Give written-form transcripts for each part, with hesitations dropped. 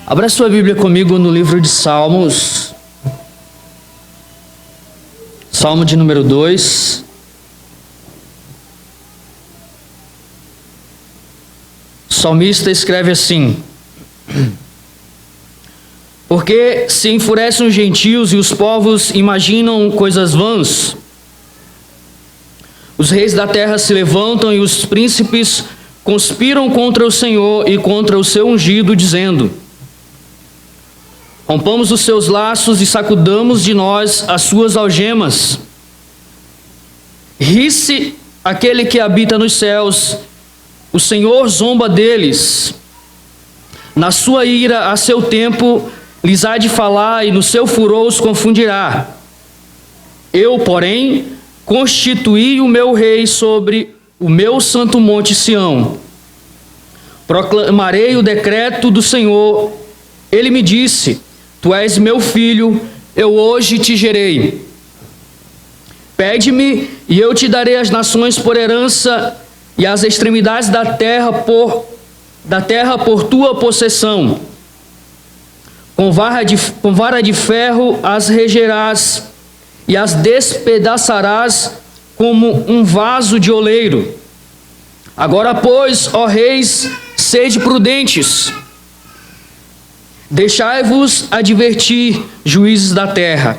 Abra sua Bíblia comigo no livro de Salmos. Salmo de número 2. O salmista escreve assim: Porque se enfurecem os gentios e os povos imaginam coisas vãs. Os reis da terra se levantam e os príncipes conspiram contra o Senhor e contra o seu ungido, dizendo: Rompamos os seus laços e sacudamos de nós as suas algemas. Ri-se aquele que habita nos céus, o Senhor zomba deles. Na sua ira, a seu tempo, lhes há de falar, e no seu furor os confundirá. Eu, porém, constituí o meu rei sobre o meu santo monte Sião. Proclamarei o decreto do Senhor. Ele me disse: Tu és meu filho, eu hoje te gerei. Pede-me, e eu te darei as nações por herança, e as extremidades da terra por tua possessão. Com vara de ferro as regerás, e as despedaçarás como um vaso de oleiro. Agora, pois, ó reis, sede prudentes. Deixai-vos advertir, juízes da terra.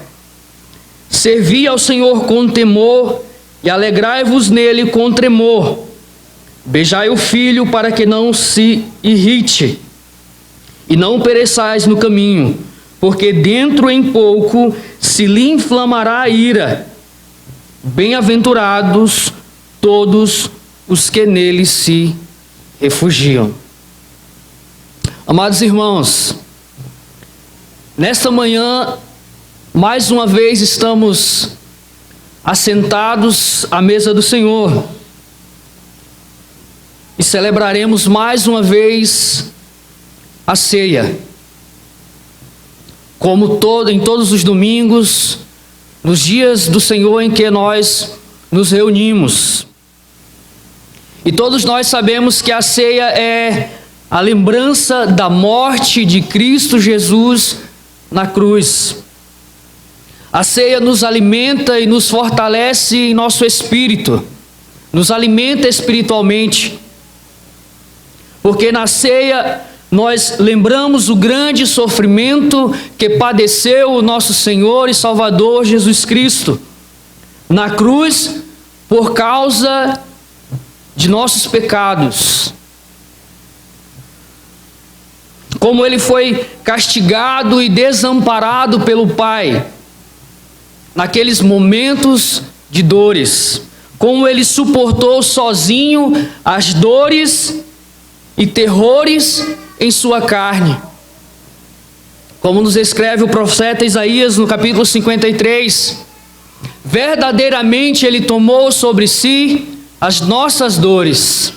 Servi ao Senhor com temor, e alegrai-vos nele com tremor. Beijai o filho para que não se irrite, e não pereçais no caminho, porque dentro em pouco se lhe inflamará a ira. Bem-aventurados todos os que nele se refugiam. Amados irmãos, nesta manhã, mais uma vez estamos assentados à mesa do Senhor e celebraremos mais uma vez a ceia. Como em todos os domingos, nos dias do Senhor em que nós nos reunimos. E todos nós sabemos que a ceia é a lembrança da morte de Cristo Jesus na cruz. A ceia nos alimenta e nos fortalece em nosso espírito, nos alimenta espiritualmente, porque na ceia nós lembramos o grande sofrimento que padeceu o nosso Senhor e Salvador Jesus Cristo na cruz por causa de nossos pecados. Como ele foi castigado e desamparado pelo Pai naqueles momentos de dores, como ele suportou sozinho as dores e terrores em sua carne. Como nos escreve o profeta Isaías no capítulo 53, verdadeiramente ele tomou sobre si as nossas dores.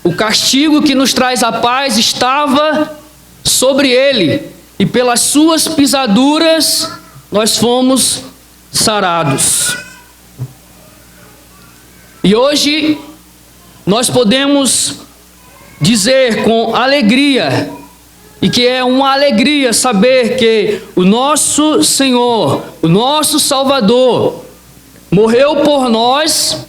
O castigo que nos traz a paz estava sobre ele, e pelas suas pisaduras nós fomos sarados. E hoje nós podemos dizer com alegria, e que é uma alegria saber que o nosso Senhor, o nosso Salvador, morreu por nós,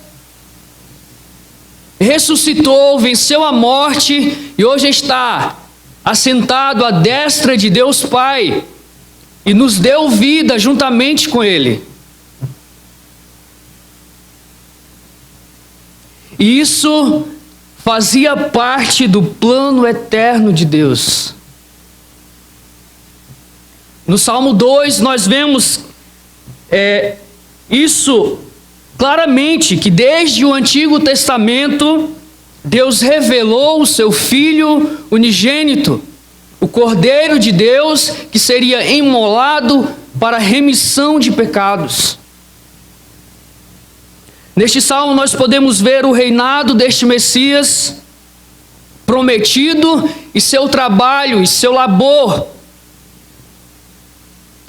ressuscitou, venceu a morte e hoje está assentado à destra de Deus Pai e nos deu vida juntamente com Ele. E isso fazia parte do plano eterno de Deus. No Salmo 2 nós vemos isso claramente, que desde o Antigo Testamento Deus revelou o seu Filho unigênito, o Cordeiro de Deus, que seria imolado para a remissão de pecados. Neste salmo nós podemos ver o reinado deste Messias prometido e seu trabalho e seu labor.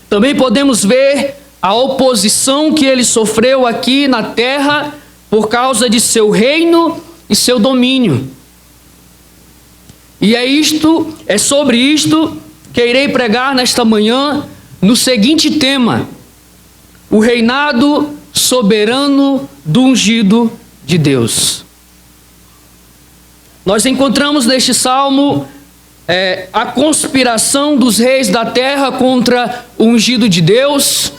Também podemos ver a oposição que ele sofreu aqui na terra por causa de seu reino e seu domínio. E é sobre isto que irei pregar nesta manhã no seguinte tema: o reinado soberano do ungido de Deus. Nós encontramos neste salmo a conspiração dos reis da terra contra o ungido de Deus.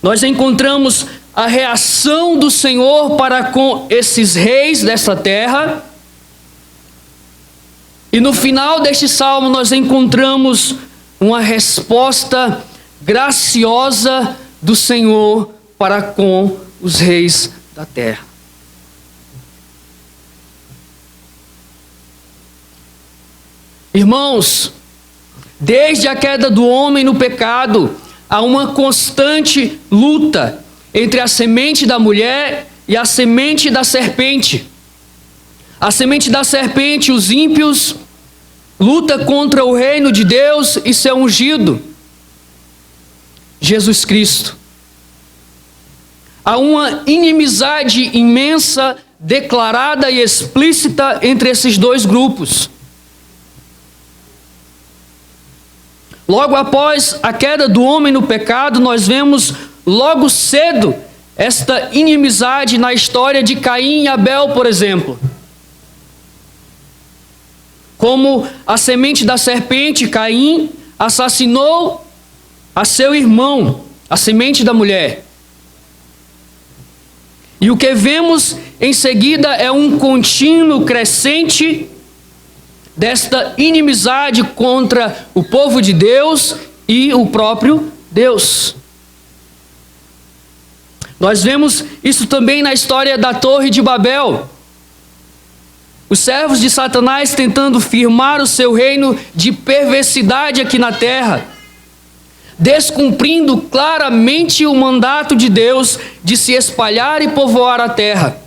Nós encontramos a reação do Senhor para com esses reis dessa terra. E no final deste salmo nós encontramos uma resposta graciosa do Senhor para com os reis da terra. Irmãos, desde a queda do homem no pecado, há uma constante luta entre a semente da mulher e a semente da serpente. A semente da serpente, os ímpios, luta contra o reino de Deus e seu ungido, Jesus Cristo. Há uma inimizade imensa, declarada e explícita entre esses dois grupos. Logo após a queda do homem no pecado, nós vemos logo cedo esta inimizade na história de Caim e Abel, por exemplo. Como a semente da serpente, Caim, assassinou a seu irmão, a semente da mulher. E o que vemos em seguida é um contínuo crescente desta inimizade contra o povo de Deus e o próprio Deus. Nós vemos isso também na história da Torre de Babel. Os servos de Satanás tentando firmar o seu reino de perversidade aqui na terra, descumprindo claramente o mandato de Deus de se espalhar e povoar a terra.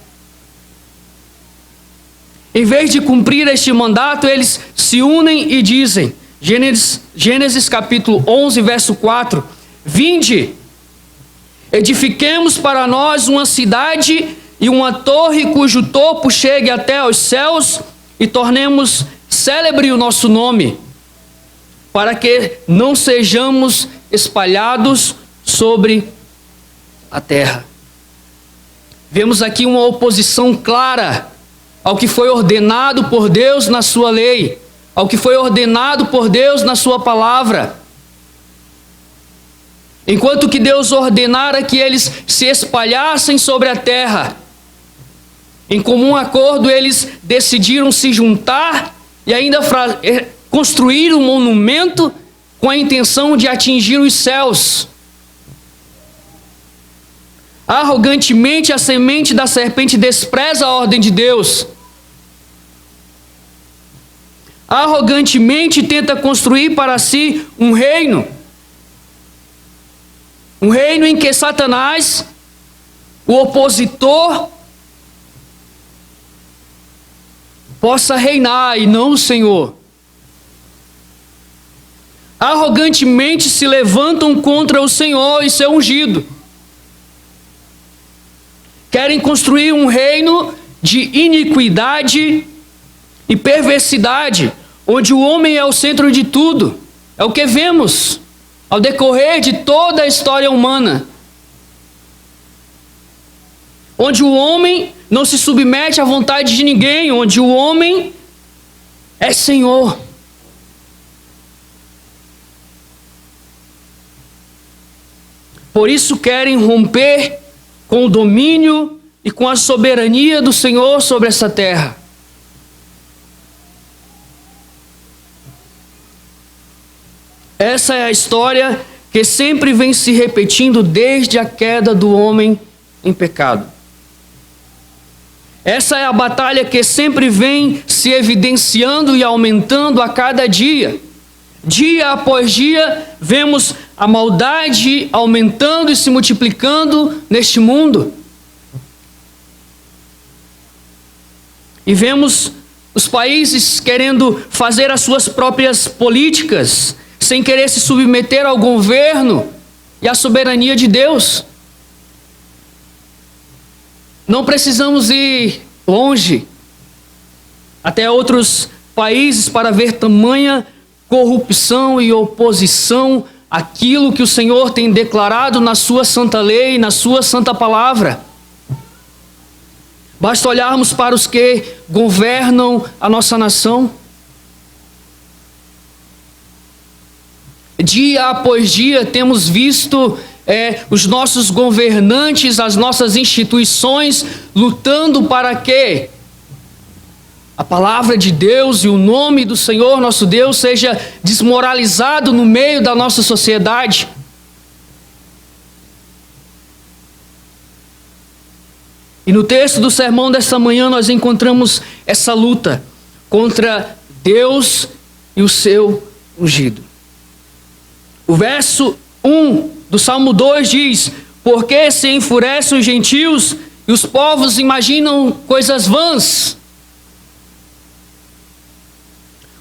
Em vez de cumprir este mandato, eles se unem e dizem, Gênesis capítulo 11, verso 4, vinde, edifiquemos para nós uma cidade e uma torre cujo topo chegue até aos céus e tornemos célebre o nosso nome, para que não sejamos espalhados sobre a terra. Vemos aqui uma oposição clara ao que foi ordenado por Deus na sua lei, ao que foi ordenado por Deus na sua palavra. Enquanto que Deus ordenara que eles se espalhassem sobre a terra, em comum acordo eles decidiram se juntar e ainda construir um monumento com a intenção de atingir os céus. Arrogantemente a semente da serpente despreza a ordem de Deus. Arrogantemente tenta construir para si um reino em que Satanás, o opositor, possa reinar e não o Senhor. Arrogantemente se levantam contra o Senhor e seu ungido. Querem construir um reino de iniquidade e perversidade, onde o homem é o centro de tudo. É o que vemos ao decorrer de toda a história humana. Onde o homem não se submete à vontade de ninguém, onde o homem é Senhor. Por isso querem romper com o domínio e com a soberania do Senhor sobre essa terra. Essa é a história que sempre vem se repetindo desde a queda do homem em pecado. Essa é a batalha que sempre vem se evidenciando e aumentando a cada dia. Dia após dia, vemos a maldade aumentando e se multiplicando neste mundo. E vemos os países querendo fazer as suas próprias políticas, sem querer se submeter ao governo e à soberania de Deus. Não precisamos ir longe, até outros países, para ver tamanha corrupção e oposição àquilo que o Senhor tem declarado na sua santa lei, na sua santa palavra. Basta olharmos para os que governam a nossa nação. Dia após dia temos visto os nossos governantes, as nossas instituições lutando para que a palavra de Deus e o nome do Senhor nosso Deus seja desmoralizado no meio da nossa sociedade. E no texto do sermão desta manhã nós encontramos essa luta contra Deus e o seu ungido. O verso 1 do Salmo 2 diz: porque se enfurecem os gentios e os povos imaginam coisas vãs.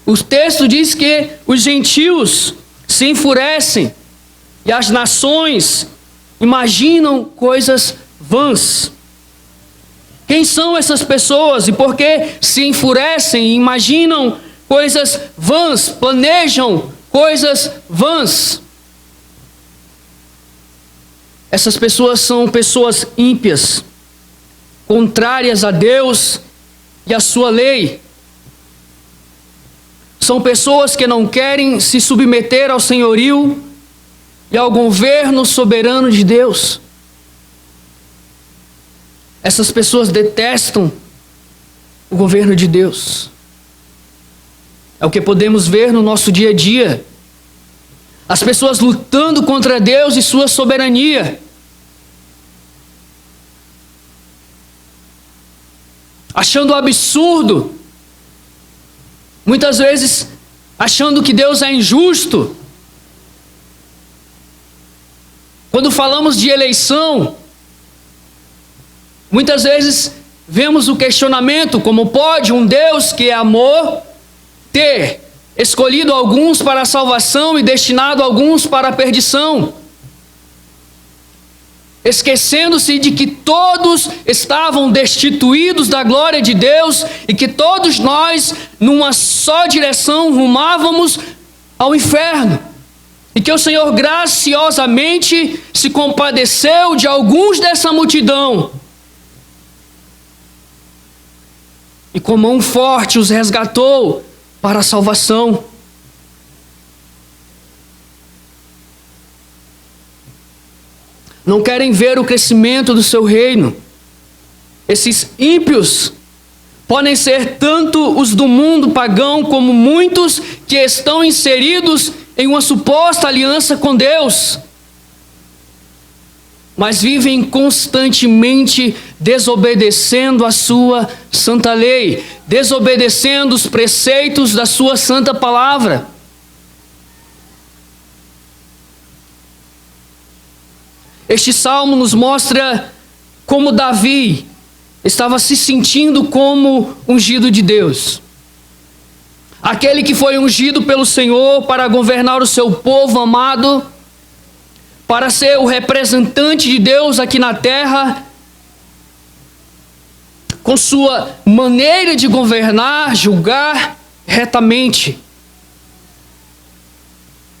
O texto diz que os gentios se enfurecem e as nações imaginam coisas vãs. Quem são essas pessoas e por que se enfurecem e imaginam coisas vãs, planejam coisas vãs? Essas pessoas são pessoas ímpias, contrárias a Deus e a sua lei. São pessoas que não querem se submeter ao senhorio e ao governo soberano de Deus. Essas pessoas detestam o governo de Deus. É o que podemos ver no nosso dia a dia. As pessoas lutando contra Deus e sua soberania. Achando absurdo. Muitas vezes achando que Deus é injusto. Quando falamos de eleição, muitas vezes vemos o questionamento: como pode um Deus que é amor ter escolhido alguns para a salvação e destinado alguns para a perdição? Esquecendo-se de que todos estavam destituídos da glória de Deus e que todos nós, numa só direção, rumávamos ao inferno. E que o Senhor graciosamente se compadeceu de alguns dessa multidão. E com mão forte os resgatou para a salvação. Não querem ver o crescimento do seu reino. Esses ímpios podem ser tanto os do mundo pagão como muitos que estão inseridos em uma suposta aliança com Deus, mas vivem constantemente desobedecendo a sua santa lei, desobedecendo os preceitos da sua santa palavra. Este salmo nos mostra como Davi estava se sentindo como ungido de Deus. Aquele que foi ungido pelo Senhor para governar o seu povo amado, para ser o representante de Deus aqui na terra, com sua maneira de governar, julgar retamente.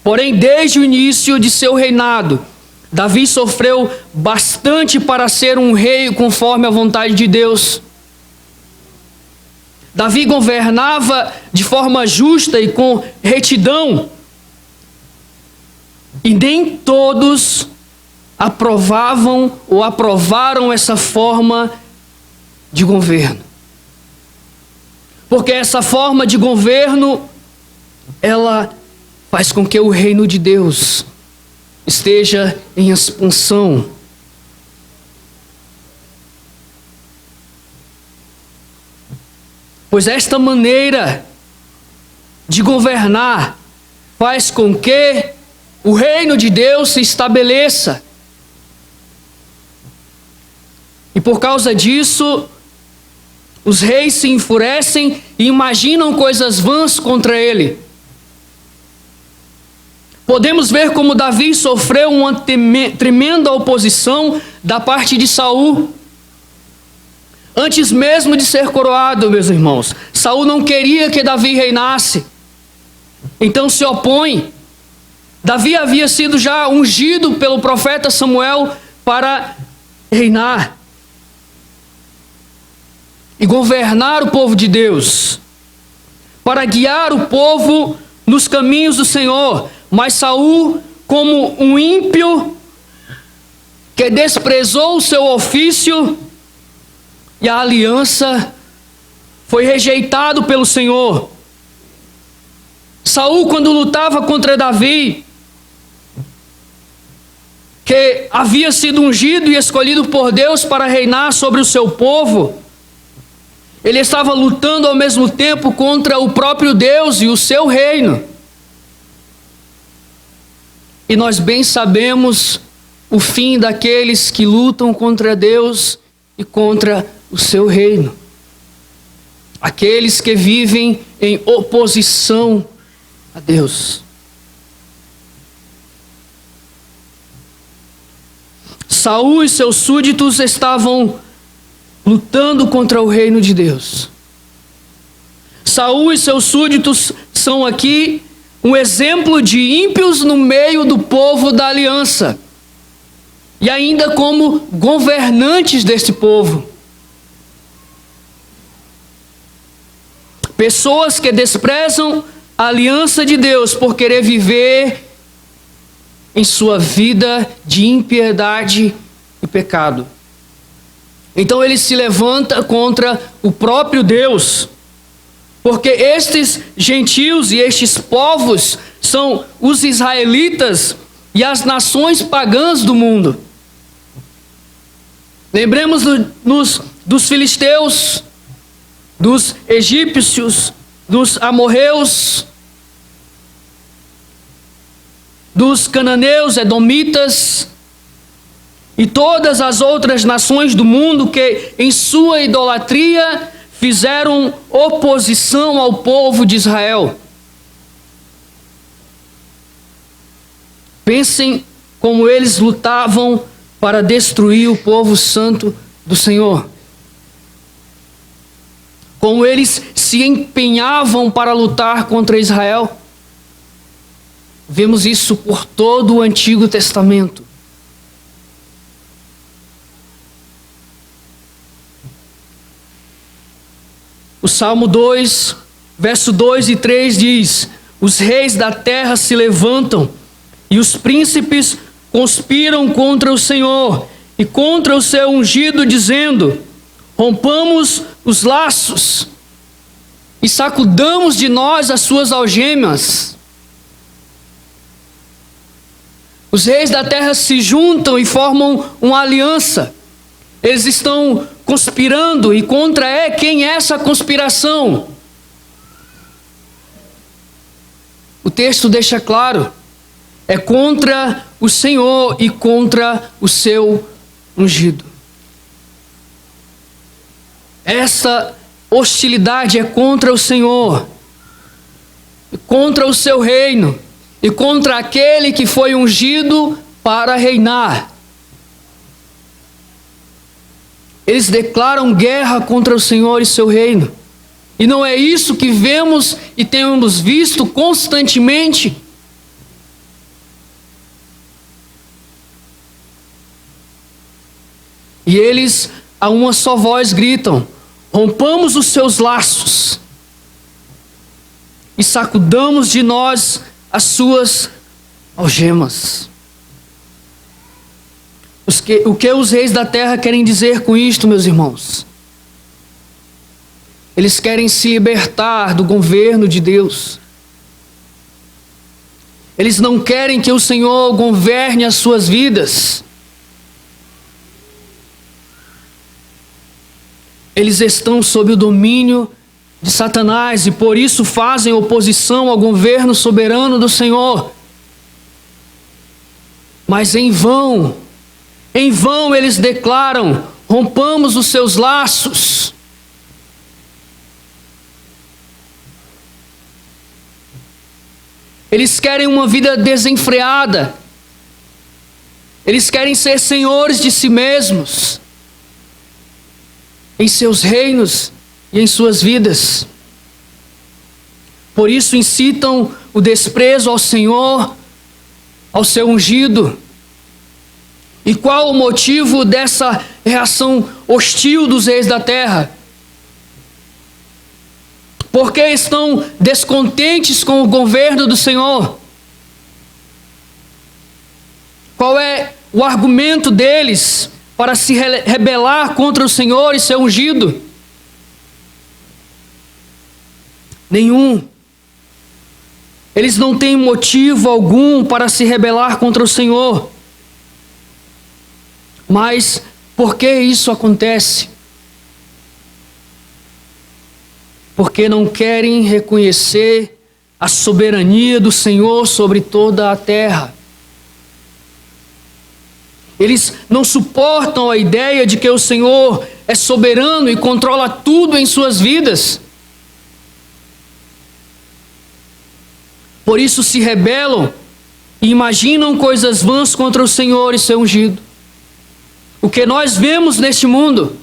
Porém, desde o início de seu reinado, Davi sofreu bastante para ser um rei conforme a vontade de Deus. Davi governava de forma justa e com retidão. E nem todos aprovavam ou aprovaram essa forma de governo. Porque essa forma de governo, ela faz com que o reino de Deus esteja em expansão. Pois esta maneira de governar faz com que o reino de Deus se estabeleça. E por causa disso, os reis se enfurecem e imaginam coisas vãs contra ele. Podemos ver como Davi sofreu uma tremenda oposição da parte de Saul. Antes mesmo de ser coroado, meus irmãos, Saul não queria que Davi reinasse. então se opõe. Davi havia sido já ungido pelo profeta Samuel para reinar e governar o povo de Deus, para guiar o povo nos caminhos do Senhor. Mas Saul, como um ímpio que desprezou o seu ofício e a aliança, foi rejeitado pelo Senhor. Saul, quando lutava contra Davi, que havia sido ungido e escolhido por Deus para reinar sobre o seu povo, ele estava lutando ao mesmo tempo contra o próprio Deus e o seu reino. E nós bem sabemos o fim daqueles que lutam contra Deus e contra o seu reino. Aqueles que vivem em oposição a Deus. Saul e seus súditos estavam lutando contra o reino de Deus. Saul e seus súditos são aqui um exemplo de ímpios no meio do povo da aliança, e ainda como governantes deste povo. Pessoas que desprezam a aliança de Deus por querer viver em sua vida de impiedade e pecado. Então ele se levanta contra o próprio Deus, porque estes gentios e estes povos são os israelitas e as nações pagãs do mundo. Lembremos dos filisteus, dos egípcios, dos amorreus, dos cananeus, edomitas e todas as outras nações do mundo que em sua idolatria fizeram oposição ao povo de Israel. Pensem como eles lutavam para destruir o povo santo do Senhor. Como eles se empenhavam para lutar contra Israel. Vemos isso por todo o Antigo Testamento. O Salmo 2, verso 2 e 3 diz: os reis da terra se levantam e os príncipes conspiram contra o Senhor e contra o seu ungido, dizendo: rompamos os laços e sacudamos de nós as suas algemas. Os reis da terra se juntam e formam uma aliança. Eles estão conspirando, e contra quem é essa conspiração? O texto deixa claro: é contra o Senhor e contra o seu ungido. Essa hostilidade é contra o Senhor, contra o seu reino e contra aquele que foi ungido para reinar. Eles declaram guerra contra o Senhor e seu reino. E não é isso que vemos e temos visto constantemente? E eles a uma só voz gritam: rompamos os seus laços e sacudamos de nós as suas algemas. O que os reis da terra querem dizer com isto, meus irmãos? Eles querem se libertar do governo de Deus. Eles não querem que o Senhor governe as suas vidas. Eles estão sob o domínio de Satanás e por isso fazem oposição ao governo soberano do Senhor. Mas em vão eles declaram: rompamos os seus laços. Eles querem uma vida desenfreada. Eles querem ser senhores de si mesmos, em seus reinos e em suas vidas. Por isso incitam o desprezo ao Senhor, ao seu ungido. E qual o motivo dessa reação hostil dos reis da terra? Porque estão descontentes com o governo do Senhor? Qual é o argumento deles para se rebelar contra o Senhor e seu ungido? Nenhum. Eles não têm motivo algum para se rebelar contra o Senhor. Mas por que isso acontece? Porque não querem reconhecer a soberania do Senhor sobre toda a terra. Eles não suportam a ideia de que o Senhor é soberano e controla tudo em suas vidas. Por isso se rebelam e imaginam coisas vãs contra o Senhor e seu ungido. O que nós vemos neste mundo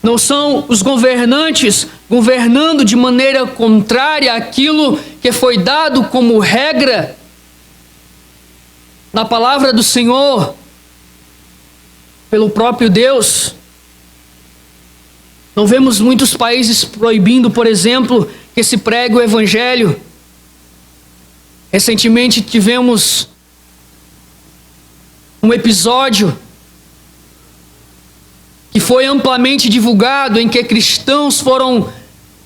não são os governantes governando de maneira contrária àquilo que foi dado como regra na palavra do Senhor pelo próprio Deus. Não vemos muitos países proibindo, por exemplo, que se pregue o Evangelho. Recentemente tivemos um episódio que foi amplamente divulgado em que cristãos foram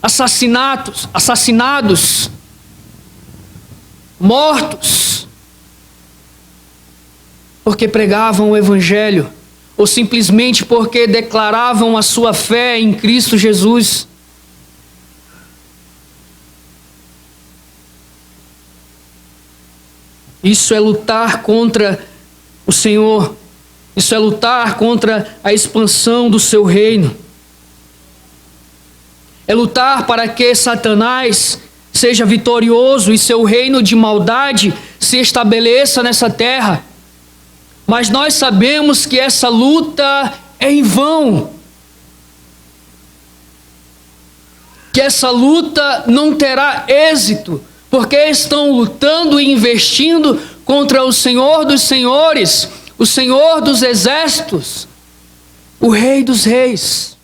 assassinados, mortos, porque pregavam o Evangelho, ou simplesmente porque declaravam a sua fé em Cristo Jesus. Isso é lutar contra o Senhor. Isso é lutar contra a expansão do seu reino. É lutar para que Satanás seja vitorioso e seu reino de maldade se estabeleça nessa terra. Mas nós sabemos que essa luta é em vão. Que essa luta não terá êxito, porque estão lutando e investindo contra o Senhor dos Senhores, o Senhor dos Exércitos, o Rei dos Reis,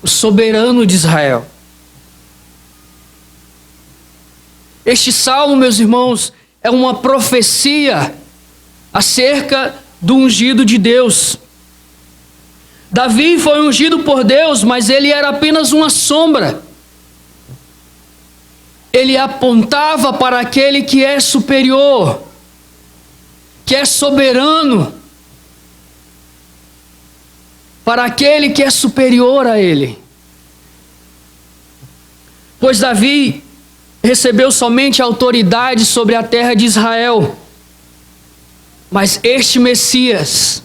o soberano de Israel. Este salmo, meus irmãos, é uma profecia acerca do ungido de Deus. Davi foi ungido por Deus, mas ele era apenas uma sombra. Ele apontava para aquele que é superior, que é soberano, para aquele que é superior a ele. Pois Davi recebeu somente autoridade sobre a terra de Israel, mas este Messias,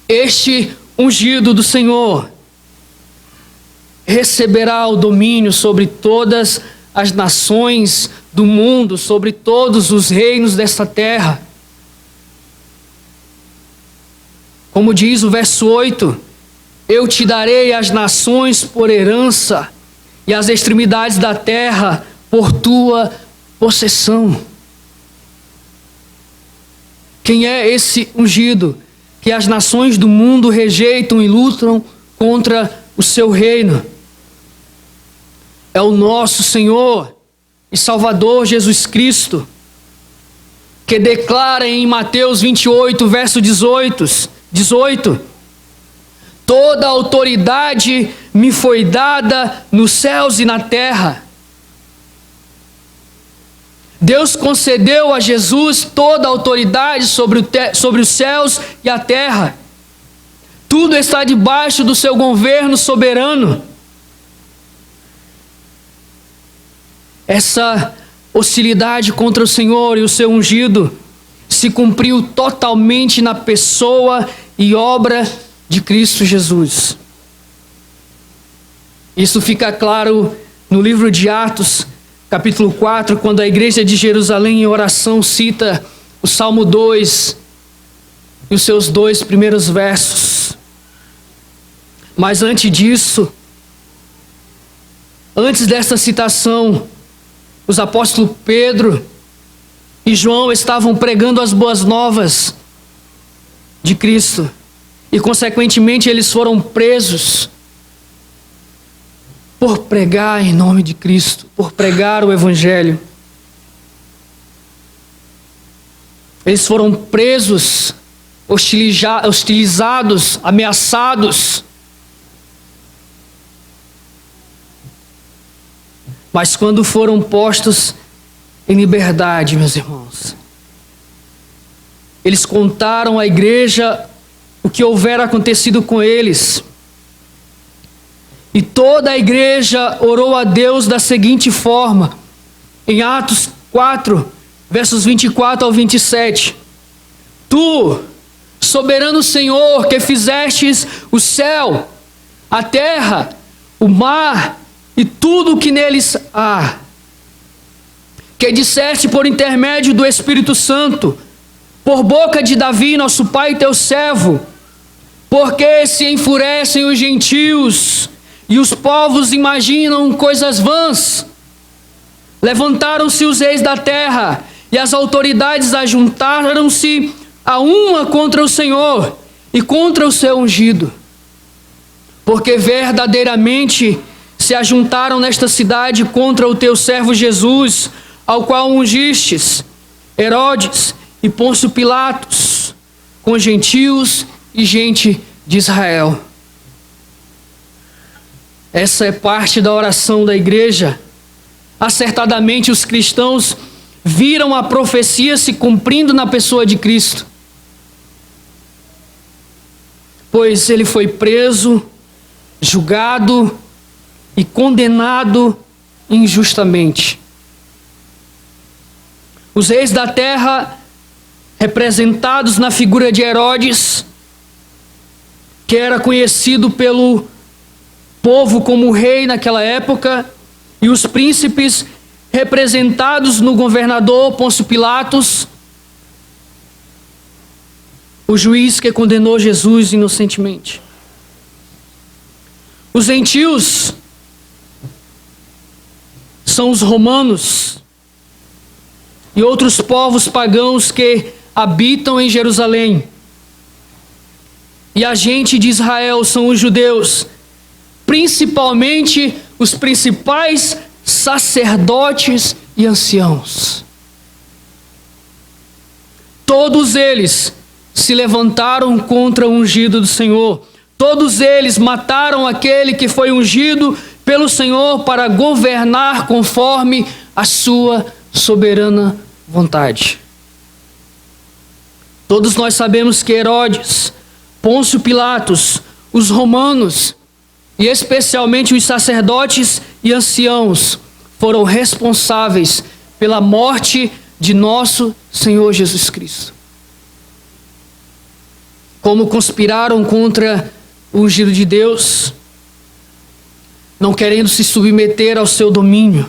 este ungido do Senhor, receberá o domínio sobre todas as nações do mundo, sobre todos os reinos desta terra. Como diz o verso 8, eu te darei as nações por herança e as extremidades da terra por tua possessão. Quem é esse ungido que as nações do mundo rejeitam e lutam contra o seu reino? É o nosso Senhor e Salvador Jesus Cristo, que declara em Mateus 28, verso 18: toda autoridade me foi dada nos céus e na terra. Deus concedeu a Jesus toda a autoridade sobre os céus e a terra. Tudo está debaixo do seu governo soberano. Essa hostilidade contra o Senhor e o seu ungido se cumpriu totalmente na pessoa e obra de Cristo Jesus. Isso fica claro no livro de Atos, capítulo 4, quando a igreja de Jerusalém em oração cita o Salmo 2 e os seus 2 primeiros versos. Mas antes disso, antes desta citação, os apóstolos Pedro e João estavam pregando as boas novas de Cristo. E, consequentemente, eles foram presos por pregar em nome de Cristo, por pregar o Evangelho. Eles foram presos, hostilizados, ameaçados. Mas quando foram postos em liberdade, meus irmãos, eles contaram à igreja o que houvera acontecido com eles. E toda a igreja orou a Deus da seguinte forma, em Atos 4, versos 24 ao 27. Tu, soberano Senhor, que fizestes o céu, a terra, o mar e tudo o que neles há, que disseste por intermédio do Espírito Santo, por boca de Davi, nosso pai, teu servo, porque se enfurecem os gentios e os povos imaginam coisas vãs. Levantaram-se os reis da terra e as autoridades ajuntaram-se a uma contra o Senhor e contra o seu ungido. Porque verdadeiramente se ajuntaram nesta cidade contra o teu servo Jesus, ao qual ungistes, Herodes e Pôncio Pilatos, com gentios e gente de Israel. Essa é parte da oração da igreja. Acertadamente os cristãos viram a profecia se cumprindo na pessoa de Cristo, pois ele foi preso, julgado e condenado injustamente. Os reis da terra, representados na figura de Herodes, que era conhecido pelo povo como rei naquela época, e os príncipes representados no governador Pôncio Pilatos, o juiz que condenou Jesus inocentemente. Os gentios são os romanos e outros povos pagãos que habitam em Jerusalém. E a gente de Israel são os judeus, principalmente os principais sacerdotes e anciãos. Todos eles se levantaram contra o ungido do Senhor. Todos eles mataram aquele que foi ungido pelo Senhor para governar conforme a sua soberana vontade. Todos nós sabemos que Herodes, Pôncio Pilatos, os romanos e especialmente os sacerdotes e anciãos foram responsáveis pela morte de nosso Senhor Jesus Cristo. Como conspiraram contra o ungido de Deus, não querendo se submeter ao seu domínio.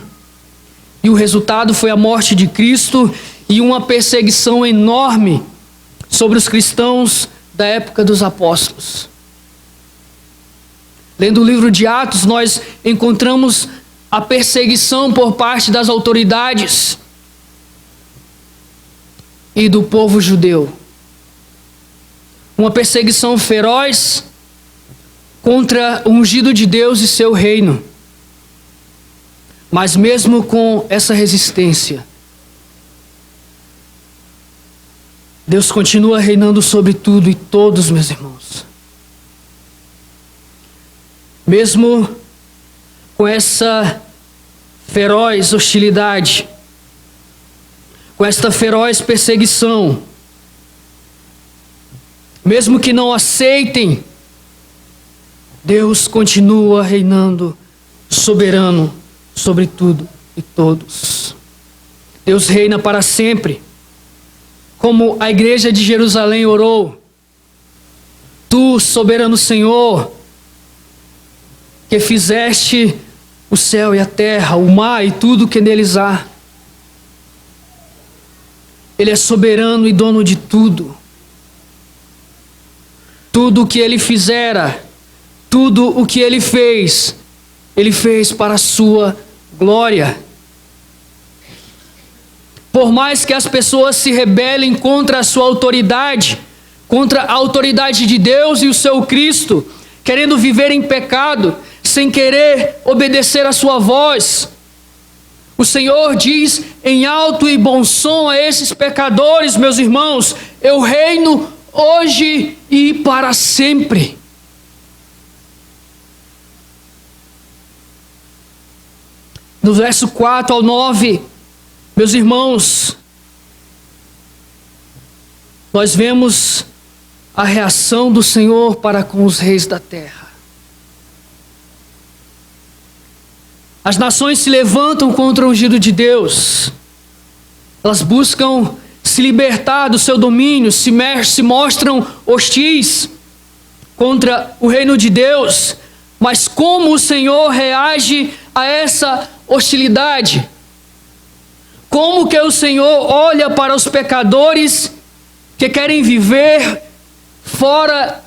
E o resultado foi a morte de Cristo e uma perseguição enorme sobre os cristãos da época dos apóstolos. Lendo o livro de Atos, nós encontramos a perseguição por parte das autoridades e do povo judeu. Uma perseguição feroz contra o ungido de Deus e seu reino. Mas mesmo com essa resistência, Deus continua reinando sobre tudo e todos, meus irmãos. Mesmo com essa feroz hostilidade, com esta feroz perseguição, mesmo que não aceitem, Deus continua reinando soberano sobre tudo e todos. Deus reina para sempre. Como a igreja de Jerusalém orou: Tu, soberano Senhor, que fizeste o céu e a terra, o mar e tudo que neles há. Ele é soberano e dono de tudo. Tudo o que ele fizera, tudo o que ele fez para a sua glória. Por mais que as pessoas se rebelem contra a sua autoridade, contra a autoridade de Deus e o seu Cristo, querendo viver em pecado, sem querer obedecer a sua voz, o Senhor diz em alto e bom som a esses pecadores: meus irmãos, eu reino hoje e para sempre. No verso 4 ao 9, meus irmãos, nós vemos a reação do Senhor para com os reis da terra. As nações se levantam contra o ungido de Deus. Elas buscam se libertar do seu domínio, se mostram hostis contra o reino de Deus. Mas como o Senhor reage a essa hostilidade? Como que o Senhor olha para os pecadores que querem viver fora,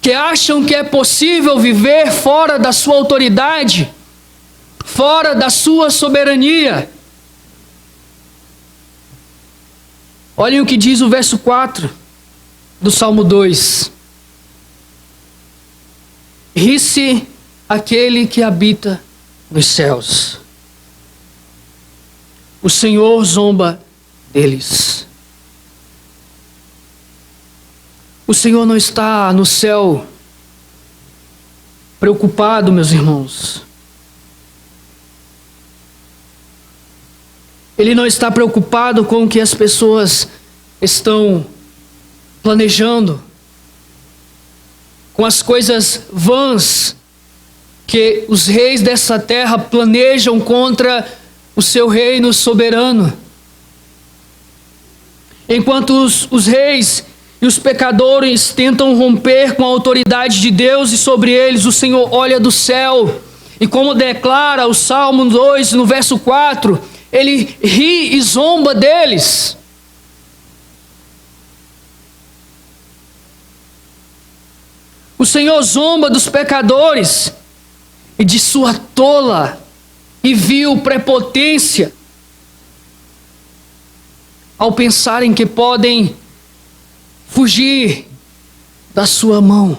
que acham que é possível viver fora da sua autoridade, fora da sua soberania? Olhem o que diz o verso 4 do Salmo 2. Ri-se aquele que habita nos céus. O Senhor zomba deles. O Senhor não está no céu preocupado, meus irmãos. Ele não está preocupado com o que as pessoas estão planejando, com as coisas vãs que os reis dessa terra planejam contra o seu reino soberano. Enquanto os reis e os pecadores tentam romper com a autoridade de Deus e sobre eles, o Senhor olha do céu e, como declara o Salmo 2 no verso 4, Ele ri e zomba deles. O Senhor zomba dos pecadores e de sua tola e vil prepotência ao pensarem que podem fugir da sua mão,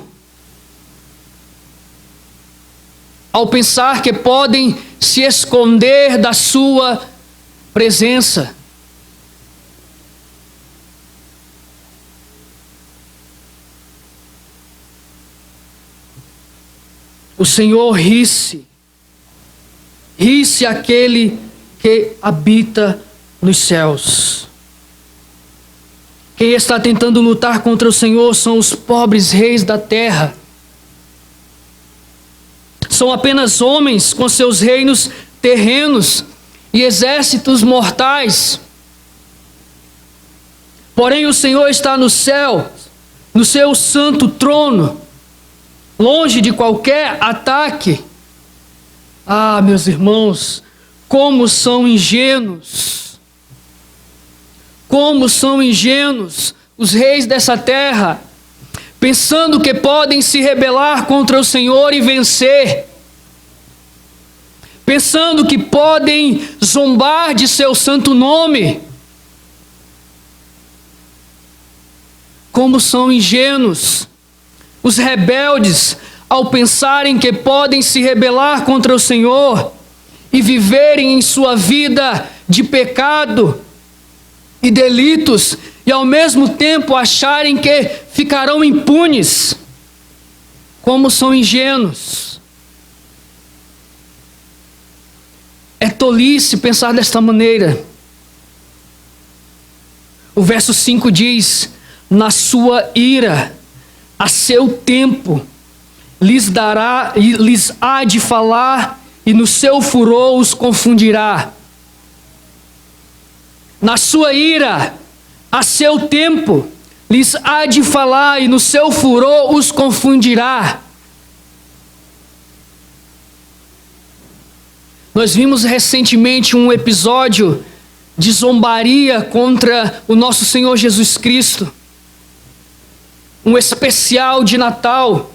ao pensar que podem se esconder da sua presença. O Senhor ri-se aquele que habita nos céus. Quem está tentando lutar contra o Senhor são os pobres reis da terra. São apenas homens com seus reinos terrenos e exércitos mortais. Porém, o Senhor está no céu, no seu santo trono, longe de qualquer ataque. Ah, meus irmãos, como são ingênuos! Como são ingênuos os reis dessa terra, pensando que podem se rebelar contra o Senhor e vencer, pensando que podem zombar de seu santo nome. Como são ingênuos os rebeldes ao pensarem que podem se rebelar contra o Senhor e viverem em sua vida de pecado e delitos, e ao mesmo tempo acharem que ficarão impunes. Como são ingênuos! É tolice pensar desta maneira. O verso 5 diz: na sua ira, a seu tempo, lhes há de falar, e no seu furor os confundirá. Na sua ira, a seu tempo, lhes há de falar, e no seu furor os confundirá. Nós vimos recentemente um episódio de zombaria contra o nosso Senhor Jesus Cristo. Um especial de Natal.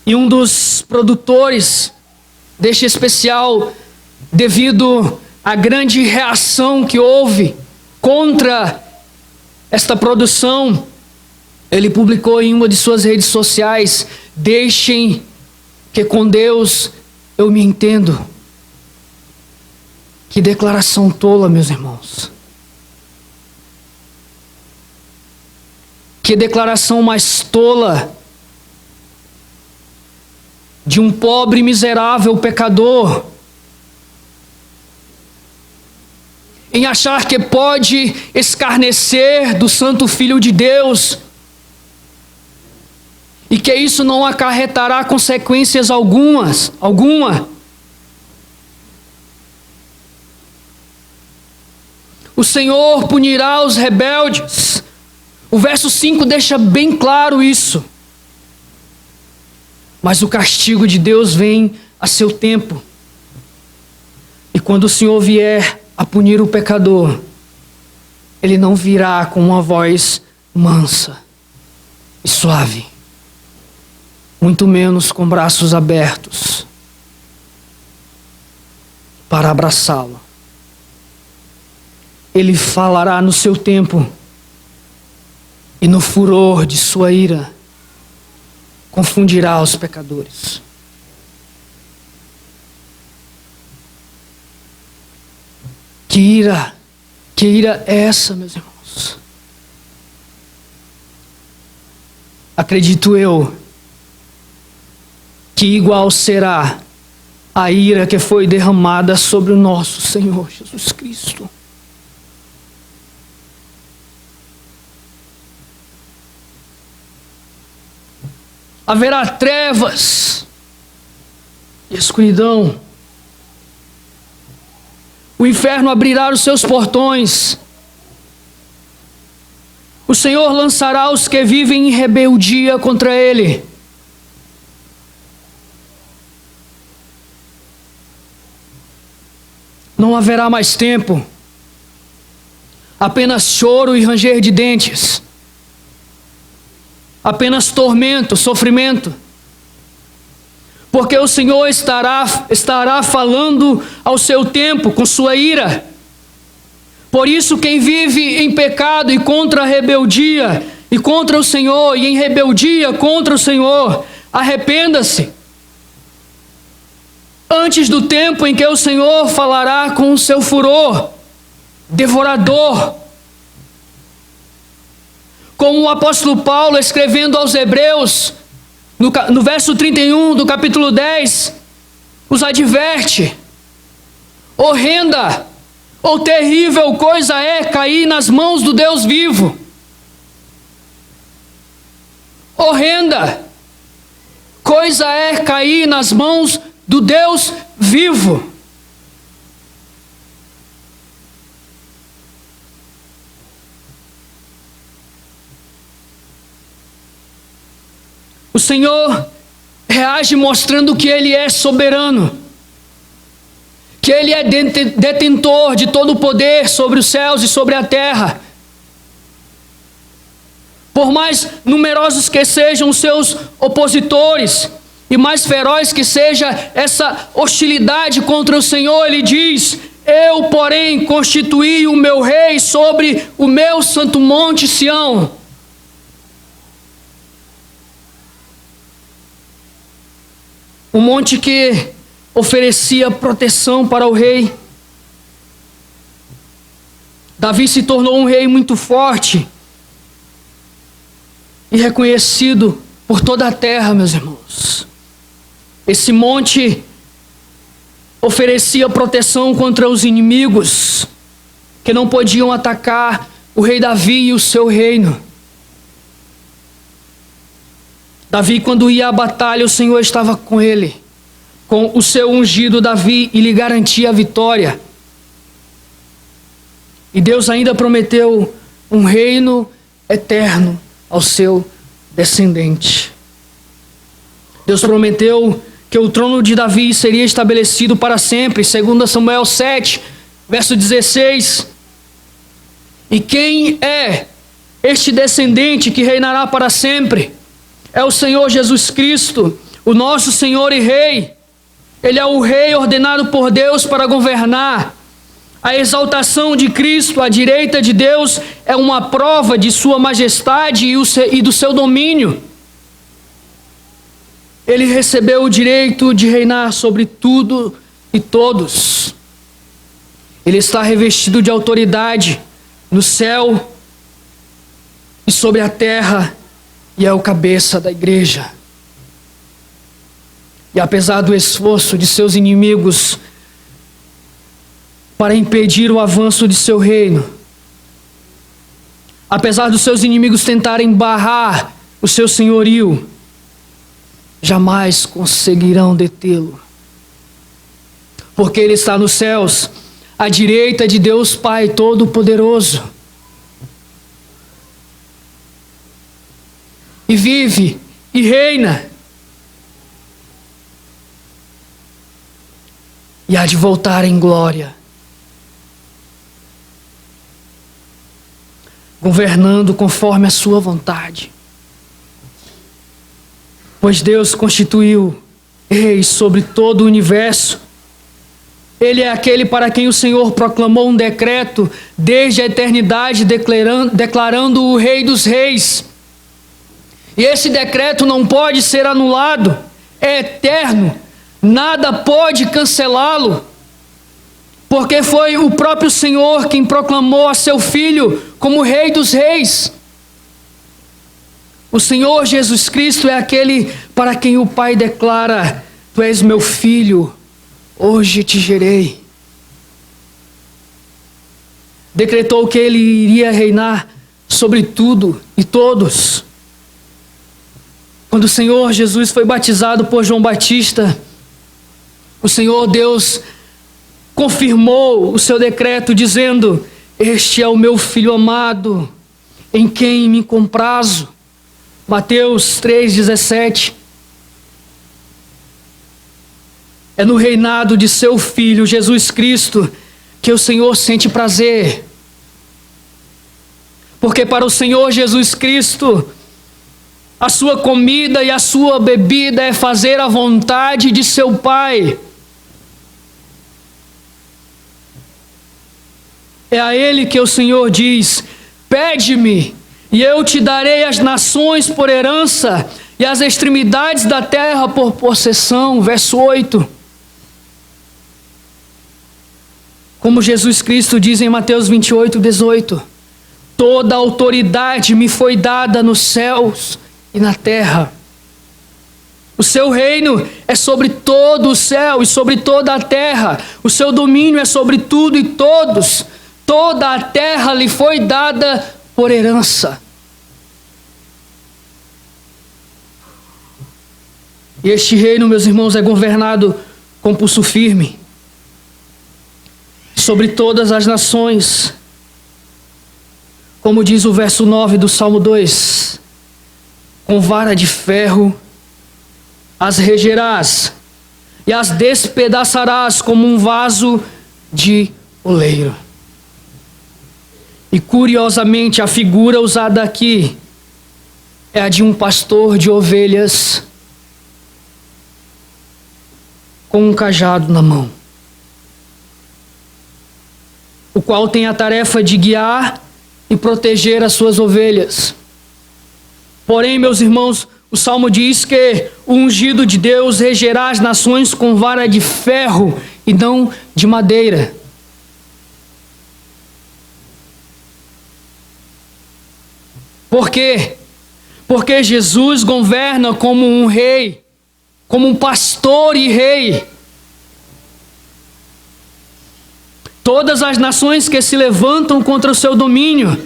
E um dos produtores deste especial devido à grande reação que houve contra esta produção. Ele publicou em uma de suas redes sociais: deixem que com Deus eu me entendo. Que declaração tola, meus irmãos. Que declaração mais tola de um pobre, miserável pecador, em achar que pode escarnecer do Santo Filho de Deus e que isso não acarretará consequências alguma. O Senhor punirá os rebeldes. O verso 5 deixa bem claro isso. Mas o castigo de Deus vem a seu tempo. E quando o Senhor vier a punir o pecador, Ele não virá com uma voz mansa e suave, muito menos com braços abertos para abraçá-lo. Ele falará no seu tempo, e no furor de sua ira confundirá os pecadores. Que ira é essa, meus irmãos? Acredito eu que igual será a ira que foi derramada sobre o nosso Senhor Jesus Cristo. Haverá trevas e escuridão. O inferno abrirá os seus portões. O Senhor lançará os que vivem em rebeldia contra Ele. Não haverá mais tempo. Apenas choro e ranger de dentes. Apenas tormento, sofrimento. Porque o Senhor estará falando ao seu tempo, com sua ira. Por isso, quem vive em pecado e contra a rebeldia, e contra o Senhor, e em rebeldia contra o Senhor, arrependa-se. Antes do tempo em que o Senhor falará com o seu furor devorador. Como o apóstolo Paulo, escrevendo aos Hebreus, no verso 31 do capítulo 10, os adverte: horrenda ou terrível coisa é cair nas mãos do Deus vivo. Horrenda coisa é cair nas mãos do Deus vivo. O Senhor reage mostrando que Ele é soberano, que Ele é detentor de todo o poder sobre os céus e sobre a terra. Por mais numerosos que sejam os seus opositores, e mais feroz que seja essa hostilidade contra o Senhor, Ele diz: eu, porém, constituí o meu rei sobre o meu santo monte Sião. Um monte que oferecia proteção para o rei. Davi se tornou um rei muito forte e reconhecido por toda a terra, meus irmãos. Esse monte oferecia proteção contra os inimigos que não podiam atacar o rei Davi e o seu reino. Davi, quando ia à batalha, o Senhor estava com ele, com o seu ungido Davi, e lhe garantia a vitória. E Deus ainda prometeu um reino eterno ao seu descendente. Deus prometeu que o trono de Davi seria estabelecido para sempre, segundo Samuel 7, verso 16. E quem é este descendente que reinará para sempre? É o Senhor Jesus Cristo, o nosso Senhor e Rei. Ele é o rei ordenado por Deus para governar. A exaltação de Cristo à direita de Deus é uma prova de sua majestade e do seu domínio. Ele recebeu o direito de reinar sobre tudo e todos. Ele está revestido de autoridade no céu e sobre a terra, e é o cabeça da igreja. E apesar do esforço de seus inimigos para impedir o avanço de seu reino, apesar dos seus inimigos tentarem barrar o seu senhorio, jamais conseguirão detê-lo, porque ele está nos céus, à direita de Deus Pai Todo-Poderoso, e vive e reina, e há de voltar em glória, governando conforme a sua vontade. Pois Deus constituiu reis sobre todo o universo. Ele é aquele para quem o Senhor proclamou um decreto desde a eternidade, declarando o Rei dos Reis. E esse decreto não pode ser anulado, é eterno, nada pode cancelá-lo, porque foi o próprio Senhor quem proclamou a seu Filho como Rei dos Reis. O Senhor Jesus Cristo é aquele para quem o Pai declara: Tu és meu Filho, hoje te gerei. Decretou que ele iria reinar sobre tudo e todos. Quando o Senhor Jesus foi batizado por João Batista, o Senhor Deus confirmou o seu decreto dizendo: Este é o meu Filho amado, em quem me comprazo. Mateus 3,17. É no reinado de seu Filho, Jesus Cristo, que o Senhor sente prazer. Porque para o Senhor Jesus Cristo, a sua comida e a sua bebida é fazer a vontade de seu Pai. É a Ele que o Senhor diz: Pede-me, e eu te darei as nações por herança, e as extremidades da terra por possessão. Verso 8. Como Jesus Cristo diz em Mateus 28:18: Toda autoridade me foi dada nos céus e na terra. O seu reino é sobre todo o céu e sobre toda a terra. O seu domínio é sobre tudo e todos. Toda a terra lhe foi dada por herança. E este reino, meus irmãos, é governado com pulso firme sobre todas as nações. Como diz o verso 9 do Salmo 2: Com vara de ferro as regerás e as despedaçarás como um vaso de oleiro. E curiosamente a figura usada aqui é a de um pastor de ovelhas com um cajado na mão, o qual tem a tarefa de guiar e proteger as suas ovelhas. Porém, meus irmãos, o Salmo diz que o ungido de Deus regerá as nações com vara de ferro e não de madeira. Por quê? Porque Jesus governa como um rei, como um pastor e rei. Todas as nações que se levantam contra o seu domínio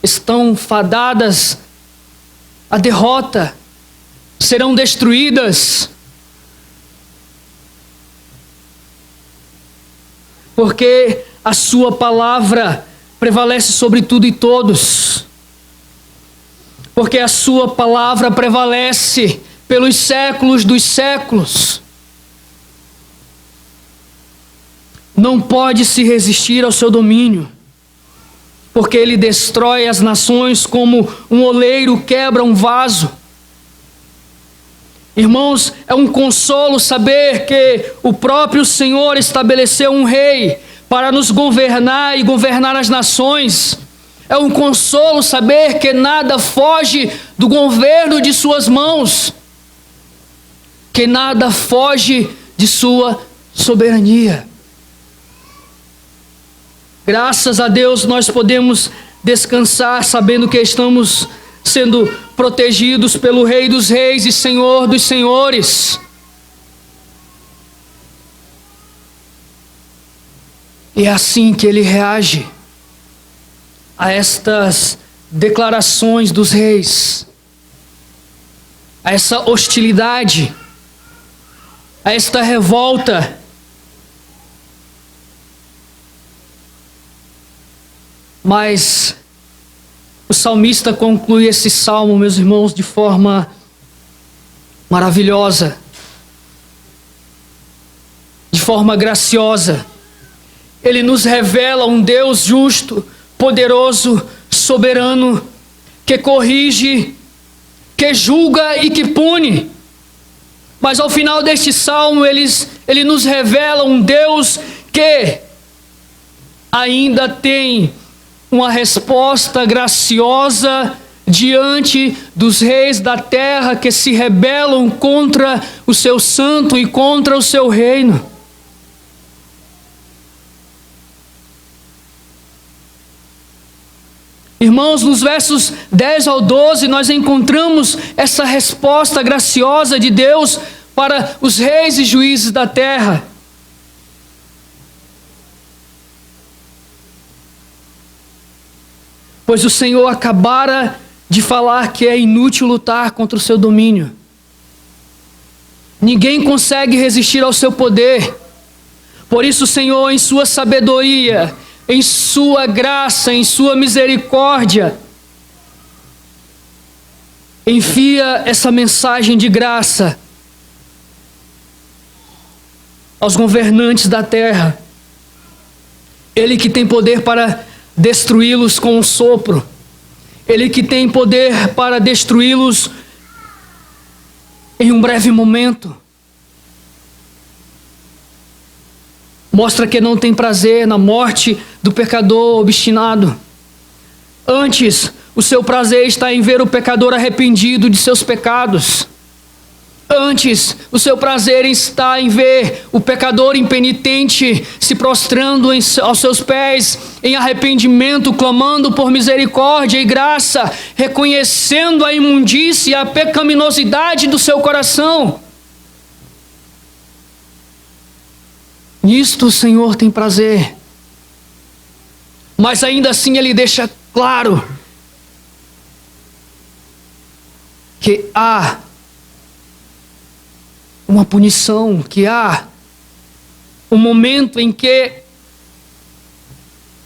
estão fadadas à derrota, serão destruídas, porque a sua palavra prevalece sobre tudo e todos, porque a sua palavra prevalece pelos séculos dos séculos. Não pode se resistir ao seu domínio, porque ele destrói as nações como um oleiro quebra um vaso. Irmãos, é um consolo saber que o próprio Senhor estabeleceu um rei para nos governar e governar as nações. É um consolo saber que nada foge do governo de suas mãos, que nada foge de sua soberania. Graças a Deus nós podemos descansar sabendo que estamos sendo protegidos pelo Rei dos Reis e Senhor dos Senhores. E é assim que ele reage a estas declarações dos reis, a essa hostilidade, a esta revolta. Mas o salmista conclui esse salmo, meus irmãos, de forma maravilhosa, de forma graciosa. Ele nos revela um Deus justo, poderoso, soberano, que corrige, que julga e que pune. Mas ao final deste salmo, ele nos revela um Deus que ainda tem uma resposta graciosa diante dos reis da terra que se rebelam contra o seu santo e contra o seu reino. Irmãos, nos versos 10 ao 12, nós encontramos essa resposta graciosa de Deus para os reis e juízes da terra. Pois o Senhor acabara de falar que é inútil lutar contra o seu domínio. Ninguém consegue resistir ao seu poder. Por isso o Senhor, em sua sabedoria, em sua graça, em sua misericórdia, envia essa mensagem de graça aos governantes da terra. Ele que tem poder para destruí-los com um sopro. Ele que tem poder para destruí-los em um breve momento. Mostra que não tem prazer na morte do pecador obstinado. Antes, o seu prazer está em ver o pecador arrependido de seus pecados. Antes, o seu prazer está em ver o pecador impenitente se prostrando aos seus pés, em arrependimento, clamando por misericórdia e graça, reconhecendo a imundícia e a pecaminosidade do seu coração. Nisto o Senhor tem prazer. Mas ainda assim ele deixa claro que há uma punição, que há um momento em que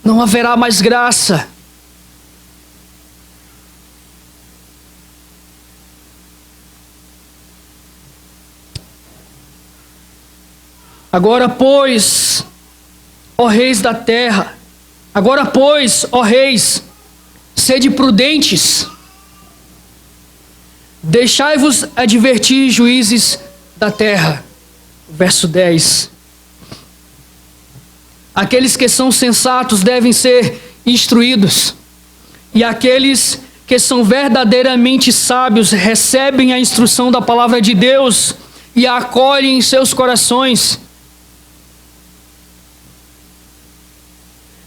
não haverá mais graça. Agora, pois, ó reis da terra, agora, pois, ó reis, sede prudentes, deixai-vos advertir, juízes da terra. Verso 10. Aqueles que são sensatos devem ser instruídos, e aqueles que são verdadeiramente sábios recebem a instrução da palavra de Deus e a acolhem em seus corações.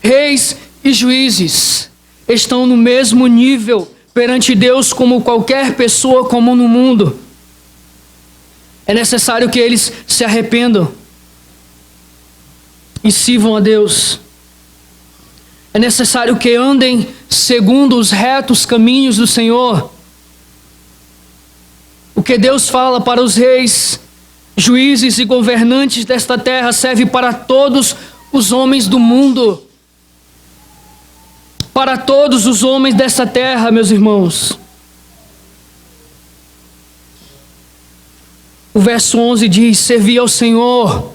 Reis e juízes estão no mesmo nível perante Deus como qualquer pessoa comum no mundo. É necessário que eles se arrependam e sirvam a Deus. É necessário que andem segundo os retos caminhos do Senhor. O que Deus fala para os reis, juízes e governantes desta terra serve para todos os homens do mundo. Para todos os homens dessa terra, meus irmãos. O verso 11 diz: servi ao Senhor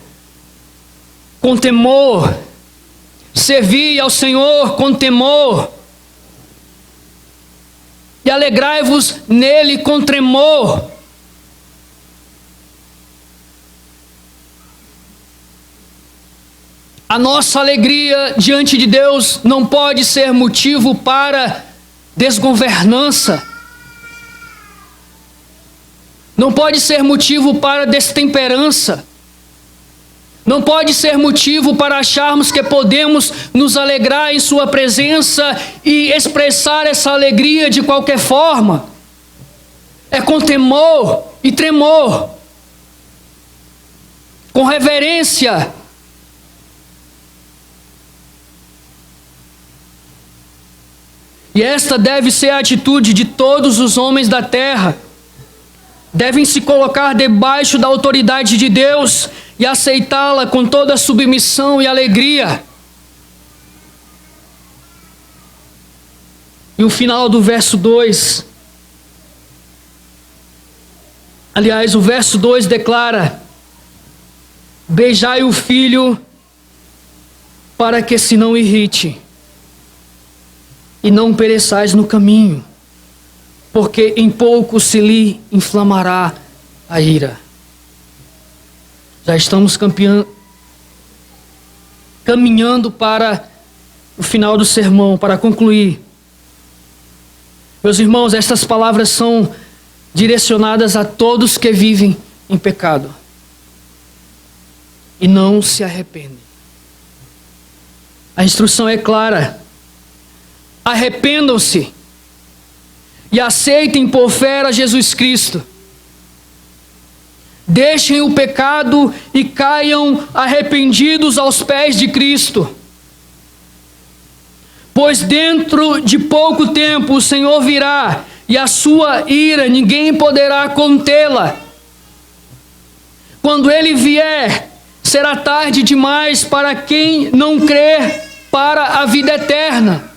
com temor. Servi ao Senhor com temor. E alegrai-vos nele com tremor. A nossa alegria diante de Deus não pode ser motivo para desgovernança. Não pode ser motivo para destemperança. Não pode ser motivo para acharmos que podemos nos alegrar em Sua presença e expressar essa alegria de qualquer forma. É com temor e tremor, com reverência. E esta deve ser a atitude de todos os homens da terra. Devem se colocar debaixo da autoridade de Deus e aceitá-la com toda a submissão e alegria. E o final do verso 2. Aliás, o verso 2 declara: beijai o filho para que se não irrite e não pereçais no caminho, porque em pouco se lhe inflamará a ira. Já estamos caminhando para o final do sermão, para concluir. Meus irmãos, estas palavras são direcionadas a todos que vivem em pecado e não se arrependem. A instrução é clara: arrependam-se e aceitem por fé a Jesus Cristo. Deixem o pecado e caiam arrependidos aos pés de Cristo. Pois dentro de pouco tempo o Senhor virá e a sua ira ninguém poderá contê-la. Quando Ele vier, será tarde demais para quem não crer para a vida eterna.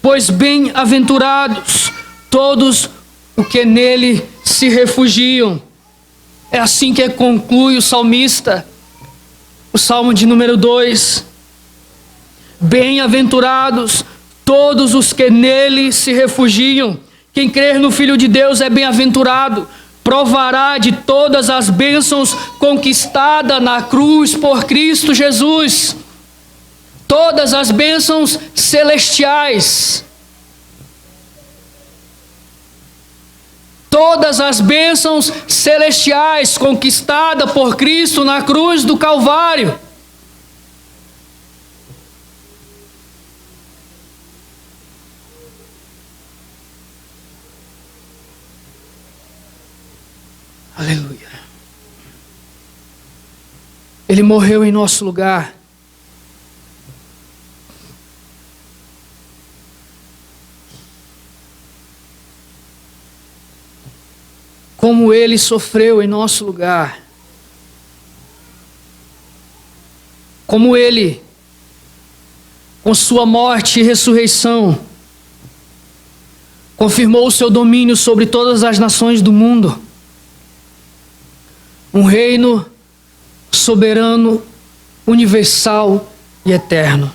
Pois bem-aventurados todos os que nele se refugiam. É assim que conclui o salmista, o Salmo de número 2. Bem-aventurados todos os que nele se refugiam. Quem crer no Filho de Deus é bem-aventurado. Provará de todas as bênçãos conquistadas na cruz por Cristo Jesus. Todas as bênçãos celestiais. Todas as bênçãos celestiais conquistadas por Cristo na cruz do Calvário. Aleluia. Ele morreu em nosso lugar. Como Ele sofreu em nosso lugar. Como Ele, com sua morte e ressurreição, confirmou o seu domínio sobre todas as nações do mundo. Um reino soberano, universal e eterno.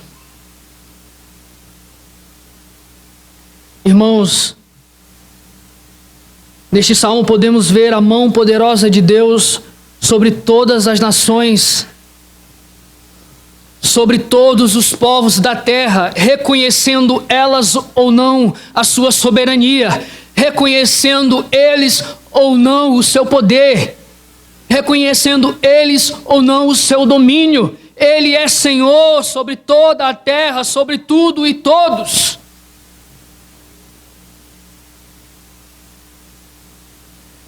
Irmãos, neste salmo podemos ver a mão poderosa de Deus sobre todas as nações, sobre todos os povos da terra, reconhecendo elas ou não a sua soberania, reconhecendo eles ou não o seu poder, reconhecendo eles ou não o seu domínio. Ele é Senhor sobre toda a terra, sobre tudo e todos.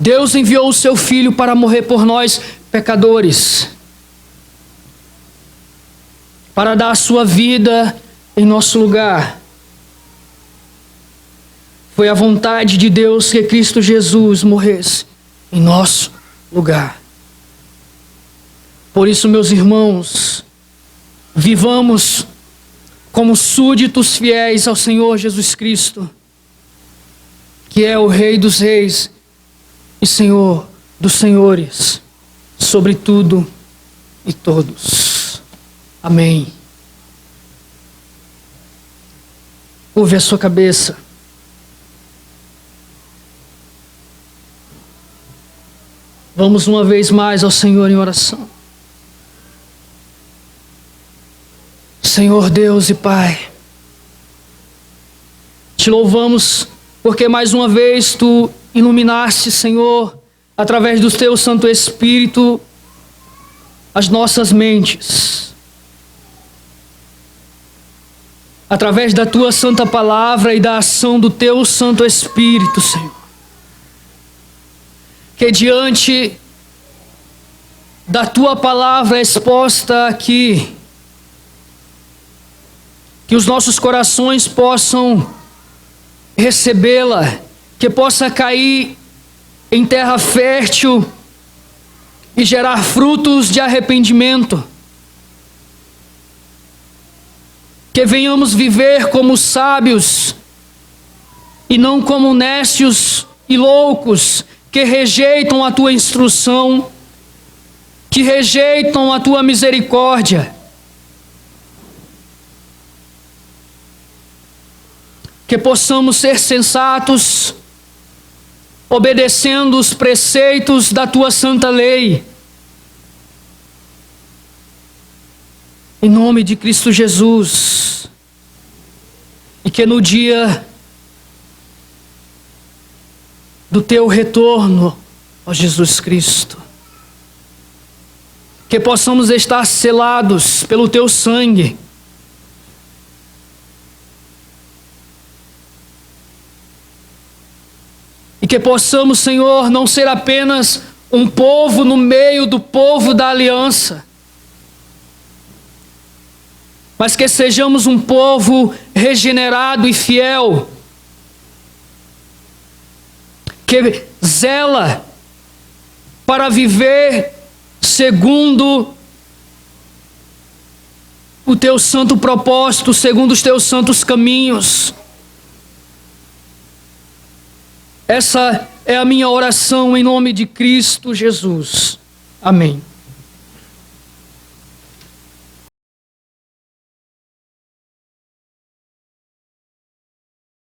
Deus enviou o seu Filho para morrer por nós, pecadores, para dar a sua vida em nosso lugar. Foi a vontade de Deus que Cristo Jesus morresse em nosso lugar. Por isso, meus irmãos, vivamos como súditos fiéis ao Senhor Jesus Cristo, que é o Rei dos Reis e Senhor dos Senhores, sobre tudo e todos. Amém. Curve a sua cabeça. Vamos uma vez mais ao Senhor em oração. Senhor Deus e Pai, te louvamos porque mais uma vez Tu iluminaste, Senhor, através do Teu Santo Espírito, as nossas mentes. Através da Tua Santa Palavra e da ação do Teu Santo Espírito, Senhor. Que diante da Tua Palavra exposta aqui, que os nossos corações possam recebê-la, que possa cair em terra fértil e gerar frutos de arrependimento. Que venhamos viver como sábios e não como nécios e loucos que rejeitam a Tua instrução, que rejeitam a Tua misericórdia. Que possamos ser sensatos, obedecendo os preceitos da Tua santa lei. Em nome de Cristo Jesus. E que no dia do Teu retorno, ó Jesus Cristo, que possamos estar selados pelo Teu sangue. E que possamos, Senhor, não ser apenas um povo no meio do povo da aliança, mas que sejamos um povo regenerado e fiel, que zela para viver segundo o Teu santo propósito, segundo os Teus santos caminhos. Essa é a minha oração em nome de Cristo Jesus. Amém.